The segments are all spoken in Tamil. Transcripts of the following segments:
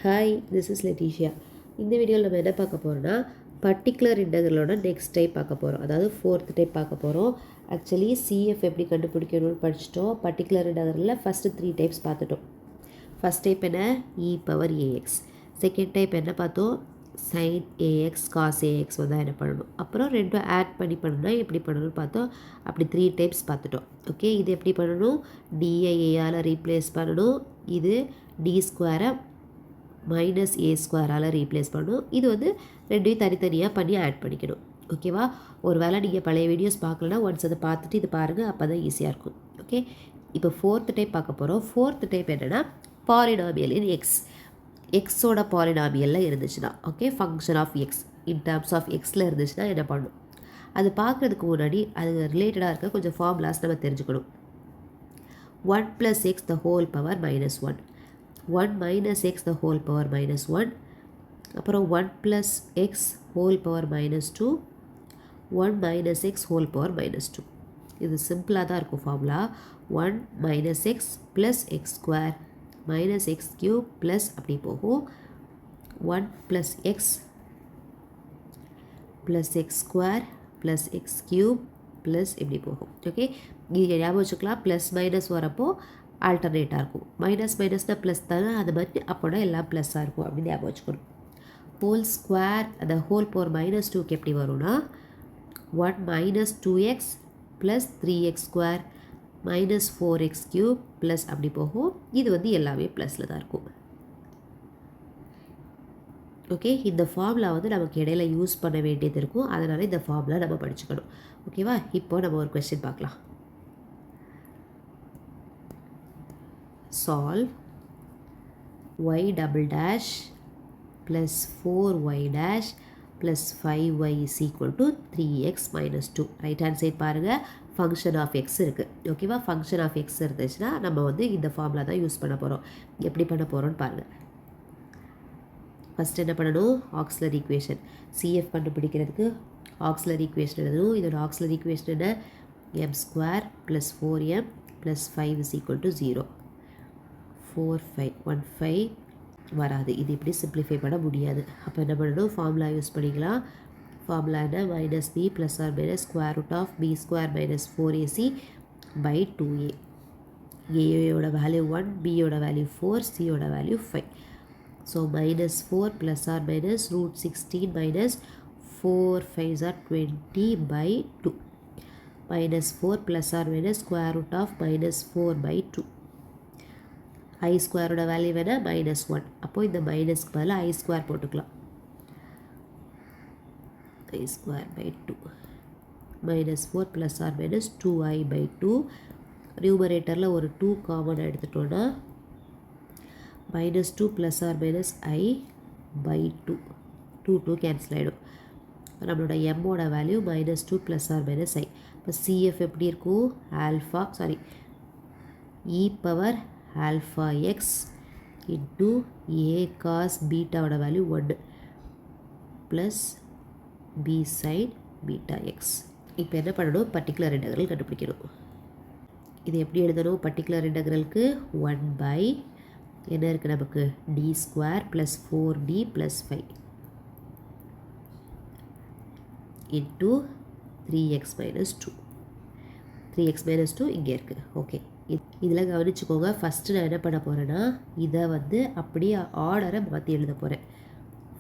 Hi, this is லெட்டிஷியா. இந்த வீடியோவில் நம்ம என்ன பார்க்க போகிறோம்னா பர்டிகுலர் இன்டெக்ரலோட நெக்ஸ்ட் டைப் பார்க்க போகிறோம். அதாவது ஃபோர்த் டைப் பார்க்க போகிறோம். ஆக்சுவலி சிஎஃப் எப்படி கண்டுபிடிக்கணும்னு படிச்சிட்டோம். பர்டிகுலர் இன்டெக்ரலில் ஃபஸ்ட்டு 3 டைப்ஸ் பார்த்துட்டோம். ஃபஸ்ட் டைப் என்ன? E power ax. Second type என்ன பார்த்தோம்? சைன் ஏஎக்ஸ் காஸ் ஏஎக்ஸ் வந்தால் என்ன பண்ணணும். அப்புறம் ரெண்டும் ஆட் பண்ணி பண்ணணும்னா எப்படி பண்ணணும்னு பார்த்தோம். அப்படி 3 டைப்ஸ் பார்த்துட்டோம். ஓகே, இது எப்படி பண்ணணும்? டிஐஏயால் ரீப்ளேஸ் பண்ணணும். இது டி ஸ்கொயரை மைனஸ் ஏ ஸ்கொயரால் ரீப்ளேஸ் பண்ணணும். இது வந்து ரெண்டையும் தனித்தனியாக பண்ணி ஆட் பண்ணிக்கணும். ஓகேவா? ஒரு வேளை நீங்கள் பழைய வீடியோஸ் பார்க்கலன்னா ஒன்ஸ் அதை பார்த்துட்டு இது பாருங்கள், அப்போ தான் ஈஸியாக இருக்கும். ஓகே, இப்போ ஃபோர்த் டைப் பார்க்க போகிறோம். ஃபோர்த் டைப் என்னென்னா பாலினாமியல் இன் எக்ஸ். எக்ஸோட பாலினாமியலில் இருந்துச்சுன்னா, okay, function of x in terms of எக்ஸில் இருந்துச்சுன்னா என்ன பண்ணணும்? அது பார்க்குறதுக்கு முன்னாடி அது ரிலேட்டடாக இருக்க கொஞ்சம் ஃபார்முலாஸ் நம்ம தெரிஞ்சுக்கணும். 1 + x the whole power minus 1, 1 minus x the whole power minus 1, அப்புறம் 1 plus x whole power minus 2, 1 minus x whole power minus 2. இது சிம்பிளாக தான் இருக்கும் formula. 1 minus x plus x square minus x cube plus அப்படி போகும். 1 plus x plus x square plus x cube plus இப்படி போகும். ஓகே, இது ஞாபகம் வச்சுக்கலாம். ப்ளஸ் மைனஸ் வரப்போ ஆல்டர்னேட்டாக இருக்கும். மைனஸ் மைனஸ்னால் ப்ளஸ் தானே, அது மாதிரி அப்போனா எல்லாம் ப்ளஸ்ஸாக இருக்கும் அப்படின்னு ஞாபகம் வச்சுக்கணும். ஹோல் ஸ்கொயர் அந்த ஹோல் பவர் மைனஸ் 2க்கு எப்படி வரும்னா 1 minus 2x plus 3x square minus 4x cube plus அப்படி போகும். இது வந்து எல்லாமே ப்ளஸில் தான் இருக்கும். ஓகே, இந்த ஃபார்முலா வந்து நமக்கு இடையில யூஸ் பண்ண வேண்டியது இருக்கும். அதனால் இந்த ஃபார்முலா நம்ம படிச்சுக்கணும். ஓகேவா? இப்போ நம்ம ஒரு கொஸ்டின் பார்க்கலாம். Solve y double dash plus 4y dash plus 5y is equal to 3x minus 2. Right hand side பாருங்கள், ஃபங்க்ஷன் ஆஃப் எக்ஸ் இருக்குது. ஓகேவா? ஃபங்க்ஷன் ஆஃப் எக்ஸ் இருந்துச்சுன்னா நம்ம வந்து இந்த ஃபார்முலா தான் யூஸ் பண்ண போகிறோம். எப்படி பண்ண போகிறோம்னு பாருங்கள். ஃபஸ்ட் என்ன பண்ணணும்? Auxiliary equation. சிஎஃப் கண்டுபிடிக்கிறதுக்கு ஆக்ஸிலரி ஈக்குவேஷன் எழுதணும். இதோட ஆக்ஸிலரி ஈக்குவேஷன் என்ன? m square plus 4m plus 5 is equal to 0. 4 5 1 5 வராது. இது இப்படி சிம்பிளிஃபை பண்ண முடியாது. அப்போ என்ன பண்ணணும்? ஃபார்முலா யூஸ் பண்ணிக்கலாம். ஃபார்முலா என்ன? Minus B plus or minus square root of B square minus 4ac by 2a. ஏயோட வேல்யூ 1, பியோட வேல்யூ 4, சியோட value 5. So minus 4 plus or minus root 16 minus 4 5s are 20 by 2. Minus 4 plus or minus square root of minus 4 by 2. I ஸ்கொயரோட வேல்யூ வேணால் மைனஸ் 1. அப்போது இந்த மைனஸ்க்கு பதிலாக ஐ ஸ்கொயர் போட்டுக்கலாம். I square by 2 minus 4 plus or minus 2i by 2. நியூமரேட்டரில் ஒரு 2 காமனாக எடுத்துட்டோன்னா minus 2 plus or minus I by 2. 2 cancel ஆகிடும். நம்மளோட எம்மோட value minus 2 plus or minus I. இப்போ சிஎஃப் எப்படி இருக்கும்? Alpha e power alpha X into A cos பீட்டாவோட value 1 plus B sine beta X. இப்போ என்ன பண்ணணும்? பர்டிகுலர் இன்டெக்ரல் கண்டுபிடிக்கணும். இது எப்படி எழுதணும்? பர்டிகுலர் இன்டெக்ரலுக்கு 1 பை என்ன இருக்குது நமக்கு? D square plus 4d plus 5 into 3x minus 2. 3x minus 2 இங்கே இருக்குது. ஓகே, இதில் கவனிச்சுக்கோங்க. ஃபஸ்ட்டு நான் என்ன பண்ண போகிறேன்னா இதை வந்து அப்படியே ஆர்டரை மாற்றி எழுத போகிறேன்.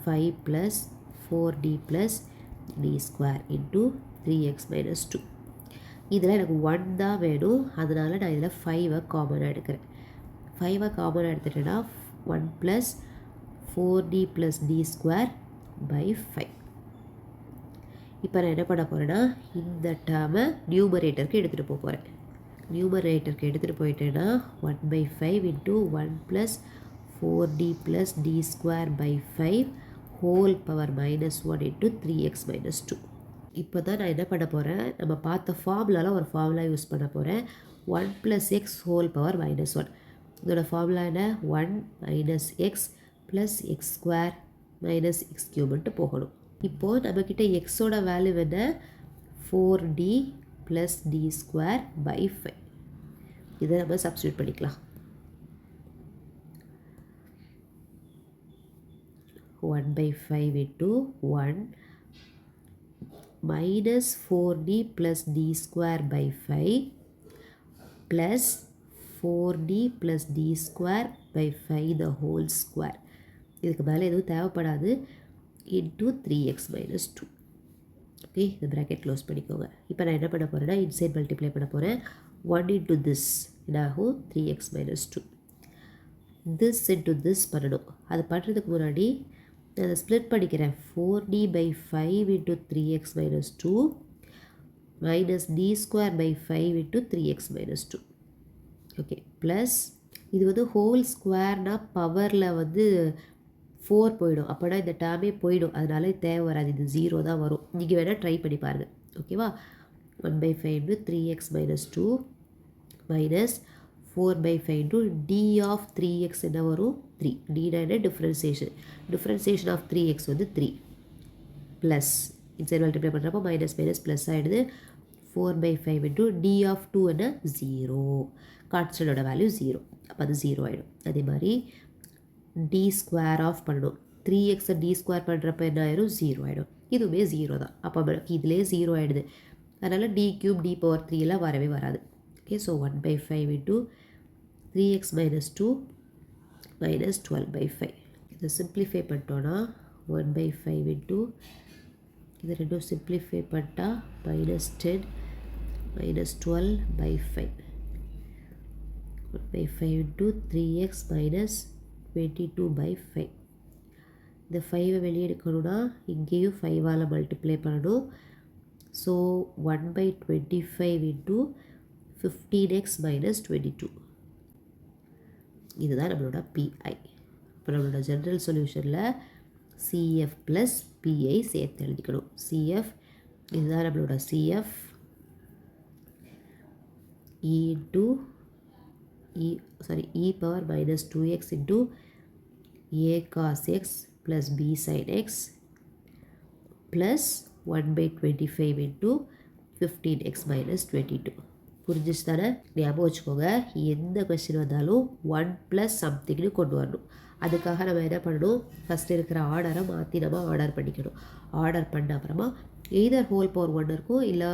5 plus 4d plus d square into 3x minus 2. இதில் எனக்கு 1 தான் வேணும். அதனால் நான் இதில் 5 காமனாக எடுக்கிறேன். 5 காமனாக எடுத்துட்டேன்னா 1 plus 4d plus d square by 5. இப்போ நான் என்ன பண்ண போகிறேன்னா இந்த டேர்மை நியூமரேட்டருக்கு எடுத்துகிட்டு போகிறேன். நியூமரேட்டருக்கு எடுத்துகிட்டு போயிட்டேன்னா 1 by 5 into 1 plus 4d plus d square by 5 whole power minus 1 into 3x minus 2. இப்போ தான் நான் என்ன பண்ண போகிறேன்? நம்ம பார்த்த ஃபார்முலாவில் ஒரு ஃபார்முலா யூஸ் பண்ண போகிறேன். 1 plus X whole power minus 1. இதோட ஃபார்முலா என்ன? 1 minus X plus X square minus X க்யூப்ன்ட்டு போகணும். இப்போது நம்மக்கிட்ட எக்ஸோட வேல்யூ என்ன? 4d plus d square by 5. இதை நம்ம சப்ஸ்டியூட் பண்ணிக்கலாம். 1 by 5 into 1 minus 4d plus d square by 5 plus 4d plus d square by 5 the whole square. இதுக்கு மேலே எதுவும் தேவைப்படாது. into 3x minus 2. ஓகே, இந்த ப்ராக்கெட் க்ளோஸ் பண்ணிக்கோங்க. இப்போ நான் என்ன பண்ண போகிறேன்னா இன்சைட் மல்டிப்ளை பண்ண போகிறேன். 1 into this என்னாகும் 3x minus 2. this into this பண்ணணும். அது பண்ணுறதுக்கு முன்னாடி நான் அதை ஸ்ப்ளிட் பண்ணிக்கிறேன். 4d by 5 into 3x minus 2 minus d square by 5 into 3x minus 2. Okay, plus இது வந்து ஹோல் ஸ்கொயர்னால் பவரில் வந்து 4 போயிடும். அப்போனா இந்த டேர்மே போயிடும். அதனால தேவை வராது. இது 0 தான் வரும். நீங்கள் வேணால் ட்ரை பண்ணி பாருங்கள். ஓகேவா? 1 by 5 into 3x minus 2 minus 4 by 5 into d of 3x என்ன வரும்? 3. d என்ன டிஃப்ரென்சியேஷன். டிஃப்ரென்சியேஷன் ஆஃப் 3x வந்து 3 ப்ளஸ் இன்சைட் மல்டிப்ளை பண்ணுறப்போ மைனஸ் மைனஸ் ப்ளஸ் ஆகிடுது. 4 by 5 into d of 2 என்ன 0. கான்ஸ்டன்டோட வேல்யூ 0. அப்போ அது 0 ஆகிடும். அதே மாதிரி d ஸ்கொயர் ஆஃப் பண்ணணும். 3x d ஸ்கொயர் பண்ணுறப்ப என்ன ஆயிடும்? 0 ஆகிடும். இதுவுமே 0 தான். அப்போ இதிலே 0 ஆகிடுது. அதனால் d cube d power 3 எல்லாம் வரவே வராது. Okay, so 1 by 5 into 3x minus 2 minus 12 by 5. இதை சிம்ப்ளிஃபை பண்ணிட்டோன்னா 1 by 5 into இது ரெண்டும் சிம்ப்ளிஃபை பண்ணிட்டா minus 10 minus 12 by 5. 1 by 5 into 3x minus 22 by 5. இந்த 5 வெளியே எடுக்கணும்னா இங்கேயும் 5ஆல் மல்டிப்ளை பண்ணணும். So 1 by 25 into 15x minus 22. இதுதான் நம்மளோட PI. இப்போ நம்மளோட ஜென்ரல் சொல்யூஷனில் CF ப்ளஸ் PI சேர்த்து எழுதிக்கணும். CF இதுதான் நம்மளோட CF e power minus 2x into a cos x plus b sin x plus 1 by 25 into 15x minus 22. புரிஞ்சிச்சு தானே? ஞாபகம் வச்சுக்கோங்க, எந்த கொஸ்டின் வந்தாலும் 1 ப்ளஸ் சம்திங்னு கொண்டு வரணும். அதுக்காக நம்ம என்ன பண்ணணும்? ஃபஸ்ட்டு இருக்கிற ஆர்டரை மாற்றி நம்ம ஆர்டர் பண்ணிக்கணும். ஆர்டர் பண்ண அப்புறமா எய்தர் ஹோல் பவர் 1 இருக்கும், இல்லை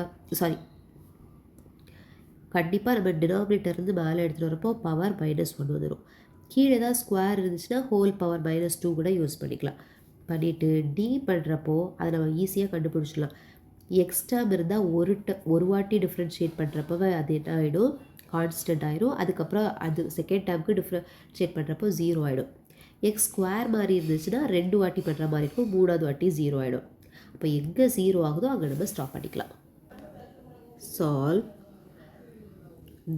கண்டிப்பாக நம்ம டினாமினேட்டர்லேருந்து மேலே எடுத்துகிட்டு வரப்போ பவர் -1 வந்துடும். கீழே தான் ஸ்கொயர் இருந்துச்சுன்னா ஹோல் பவர் -2 கூட யூஸ் பண்ணிக்கலாம். பண்ணிவிட்டு டி பண்ணுறப்போ அதை நம்ம ஈஸியாக கண்டுபிடிச்சிடலாம். எக்ஸ்ட்ராம் இருந்தால் ஒரு வாட்டி டிஃப்ரென்ஷியேட் பண்ணுறப்போ அது என்ன ஆகிடும்? கான்ஸ்டன்ட் ஆகிடும். அதுக்கப்புறம் அது செகண்ட் டேர்முக்கு டிஃப்ரென்ஷியேட் பண்ணுறப்போ 0 ஆகிடும். எக்ஸ் ஸ்கொயர் மாதிரி இருந்துச்சுன்னா 2 வாட்டி பண்ணுற மாதிரி இருக்கும். 3வது வாட்டி 0 ஆகிடும். அப்போ எங்கே 0 ஆகுதோ அங்கே நம்ம ஸ்டாப் பண்ணிக்கலாம். Solve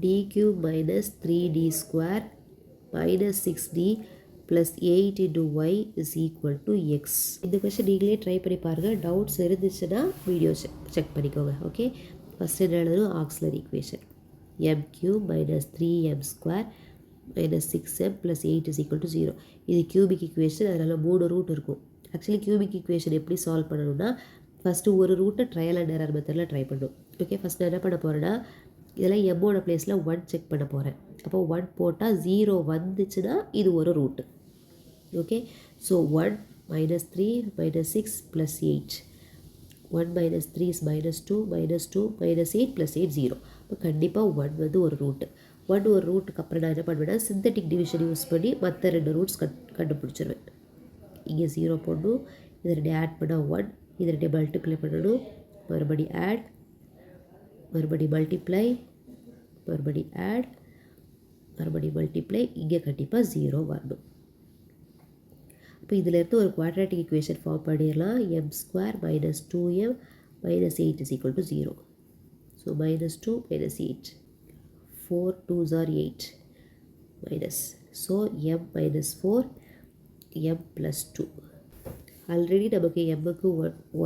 d cube minus 3d square minus 6d plus 8 into y is equal to x. இந்த கொஸ்டின் நீங்களே ட்ரை பண்ணி பாருங்கள். டவுட்ஸ் இருந்துச்சுன்னா வீடியோ செக் பண்ணிக்கோங்க. ஓகே, ஃபஸ்ட் என்ன எழுதணும்? Auxiliary equation m cube minus 3m square minus 6m plus 8 is equal to 0. இது கியூபிக் ஈக்குவேஷன், அதனால் 3 ரூட் இருக்கும். ஆக்சுவலி கியூபிக் ஈக்குவேஷன் எப்படி சால்வ் பண்ணணும்னா ஃபஸ்ட்டு ஒரு ரூட்டை ட்ரையல் அண்ட் எரர் மெத்தடில் ட்ரை பண்ணணும். ஓகே, ஃபஸ்ட் நான் என்ன பண்ண போகிறேன்னா இதெல்லாம் எம்மோட பிளேஸில் 1 செக் பண்ண போகிறேன். அப்போ 1 போட்டால் 0 வந்துச்சுன்னா இது ஒரு route. Okay, so 1 minus 3 minus 6 plus 8. 1 minus 3 is -2 -2 minus 8 plus 8 0. இப்போ கண்டிப்பாக 1 வந்து ஒரு ரூட்டு. 1 ஒரு ரூட்டுக்கு அப்புறம் நான் என்ன பண்ணுவேன்னா சிந்தட்டிக் டிவிஷன் யூஸ் பண்ணி மற்ற 2 ரூட்ஸ் கண்டுபிடிச்சிருவேன். இங்கே 0 போடணும், இதை 2 ஆட் பண்ணால் 1, இதை 2 மல்டிப்ளை பண்ணணும், மறுபடி ஆட், மறுபடி மல்டிப்ளை, மறுபடி ஆட், மறுபடி மல்டிப்ளை. இங்கே கண்டிப்பாக 0 வரணும். இப்போ இதிலேருந்து ஒரு குவாட்ராட்டிக் ஈக்குவேஷன் ஃபார்ம் பண்ணிடலாம். m square minus 2m minus 8 is equal to 0. So -2 minus 8, 4 2s are 8 minus, so m minus 4 m plus 2. Already நமக்கு mக்கு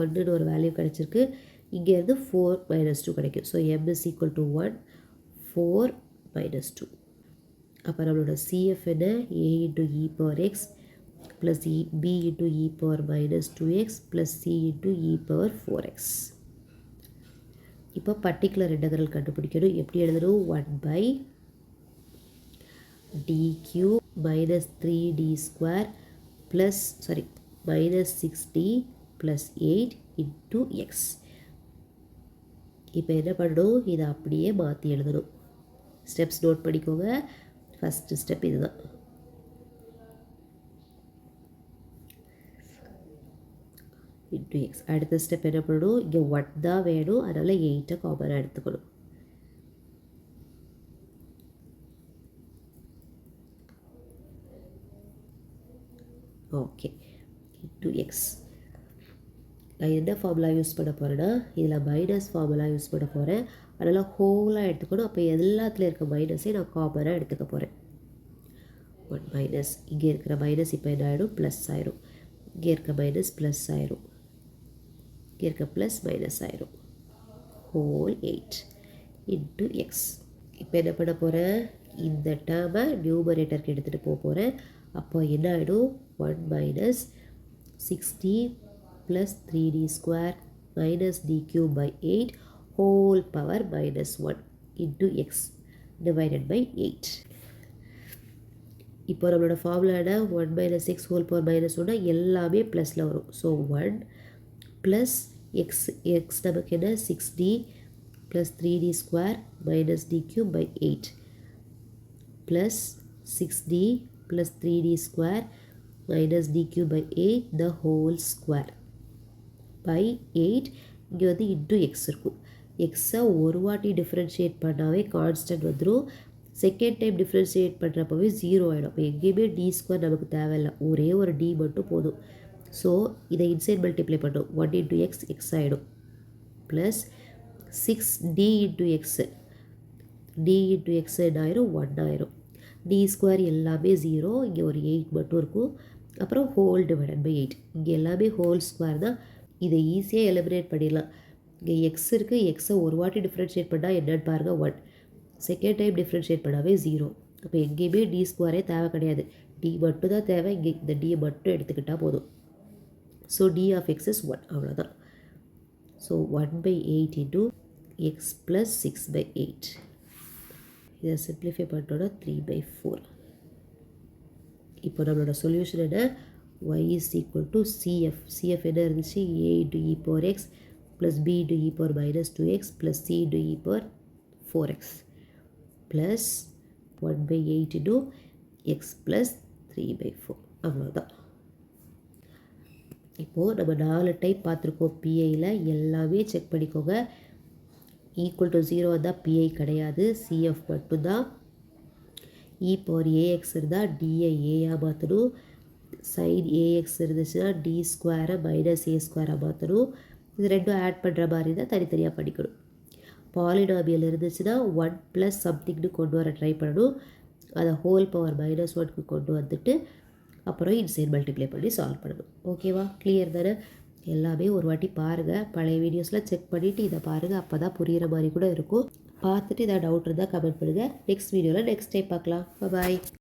1ன்னு ஒரு வேல்யூ கிடச்சிருக்கு. இங்கேருந்து 4 minus 2 கிடைக்கும். So m is equal to 1 4 minus 2. அப்போ நம்மளோட CF என்ன? a into e power x plus b into e power minus 2x plus c into e power 4x. இப்போ பர்டிகுலர் இன்டெக்ரல் கண்டுபிடிக்கணும். எப்படி எழுதணும்? 1 by d cube minus 3d square plus minus 60 plus 8 into X. இப்போ என்ன பண்ணணும், இதை அப்படியே மாற்றி எழுதணும். ஸ்டெப்ஸ் நோட் பண்ணிக்கோங்க. ஃபஸ்ட்டு ஸ்டெப் இதுதான். Into X. அடுத்த ஸ்டெப் என்ன பண்ணணும், இங்கே 1 தான் வேணும், அதனால் 8 காமனாக எடுத்துக்கணும். Okay, into X. நான் என்ன ஃபார்முலா யூஸ் பண்ண போகிறேன்னா, இதில் மைனஸ் ஃபார்முலா யூஸ் பண்ண போகிறேன். அதனால் ஹோலாக எடுத்துக்கணும். அப்போ எல்லாத்துலேயும் இருக்க மைனஸையும் நான் காமனாக எடுத்துக்க போகிறேன். 1 மைனஸ், இங்கே இருக்கிற மைனஸ் இப்போ என்ன ஆகிடும், ப்ளஸ் ஆயிரும். இங்கே இருக்க மைனஸ் ப்ளஸ் ஆயிரும். இங்கே இருக்க ப்ளஸ் மைனஸ் ஆயிரும். Whole 8 into X. இப்போ என்ன பண்ண போகிறேன், இந்த டேர்மை நியூமரேட்டருக்கு எடுத்துகிட்டு போக போகிறேன். அப்போ என்ன ஆகிடும், 1 minus 60 plus 3d square minus d cube by 8 whole power minus 1 into x divided by 8. இப்போ நம்மளோட ஃபார்முலா என்ன, 1 minus x whole power minus 1 எல்லாமே ப்ளஸில் வரும். ஸோ 1 ப்ளஸ் எக்ஸ், எக்ஸ் நமக்கு என்ன 6d plus 3d square minus d cube by 8 plus 6d plus 3d square minus d cube by 8 the whole square by 8. இங்கே வந்து இன்ட்டு எக்ஸ் இருக்கும். எக்ஸை ஒரு வாட்டி டிஃப்ரென்ஷியேட் பண்ணாவே கான்ஸ்டன்ட் வந்துடும். செகண்ட் டைம் டிஃப்ரென்ஷியேட் பண்ணுறப்பவே 0 ஆகிடும். அப்போ எங்கேயுமே டி ஸ்கொயர் நமக்கு தேவையில்லை, ஒரே ஒரு டி மட்டும் போதும். ஸோ இதை இன்சைட் மல்டிப்ளை பண்ணோம், 1 இன்ட்டு எக்ஸ் எக்ஸ் ஆகிடும் plus 6d into x, d into x என்ன ஆயிரும், 1 ஆயிரும். டி ஸ்கொயர் எல்லாமே 0, இங்கே ஒரு 8 மட்டும் இருக்கும். அப்புறம் ஹோல் டிவைடட் பை 8, இங்கே எல்லாமே ஹோல் ஸ்கொயர் தான். இதை ஈஸியாக எலிமினேட் பண்ணிடலாம். இங்கே எக்ஸ் இருக்குது, எக்ஸை ஒரு வாட்டி டிஃப்ரென்ஷியேட் பண்ணால் என்னன்னு பாருங்கள் 1, செகண்ட் டைம் டிஃப்ரென்ஷியேட் பண்ணாவே 0. அப்போ எங்கேயுமே டி ஸ்கொயரே தேவை கிடையாது, டி மட்டும் தான் தேவை. இங்கே இந்த டியை மட்டும் எடுத்துக்கிட்டால் போதும். So d of x is 1, அவ்வளோதான். So 1 by 8 into x plus 6 by 8. இதை சிம்ப்ளிஃபை பண்ணிட்டோன்னா 3 by 4. இப்போ நம்மளோட சொல்யூஷன் என்ன, y is equal to CF. CF என்ன இருந்துச்சு, a into e power x plus b into e power minus 2x plus c into e power 4x plus 1 by 8 into x plus 3 by 4. அவ்வளோதான். இப்போது நம்ம 4 டைப் பார்த்துருக்கோம் பிஐயில், எல்லாமே செக் பண்ணிக்கோங்க. ஈக்குவல் டு 0 வந்தால் பிஐ கிடையாது, சிஎஃப் மட்டும்தான். இ பவர் ஏஎக்ஸ் இருந்தால் டிஐ ஏயாக மாற்றணும். சைன் ஏஎக்ஸ் இருந்துச்சுன்னா டி ஸ்கொயரை மைனஸ் ஏ ஸ்கொயராக மாற்றணும். இது ரெண்டும் ஆட் பண்ணுற மாதிரி தான் தனித்தனியாக படிக்கணும். பாலினாமியல் இருந்துச்சுன்னா 1 ப்ளஸ் சம்திங்னு கொண்டு வர ட்ரை பண்ணணும். அதை ஹோல் பவர் மைனஸ் 1க்கு கொண்டு வந்துட்டு அப்புறம் இன்சைட் மல்டிப்ளை பண்ணி சால்வ் பண்ணணும். ஓகேவா, கிளியர் தானே? எல்லாமே ஒரு வாட்டி பாருங்கள், பழைய வீடியோஸில் செக் பண்ணிவிட்டு இதை பாருங்கள், அப்போ தான் புரிகிற மாதிரி கூட இருக்கும். பார்த்துட்டு இதை டவுட் இருந்தால் கமெண்ட் பண்ணுங்கள். நெக்ஸ்ட் வீடியோவில் நெக்ஸ்ட் டைம் பார்க்கலாம். பாய்.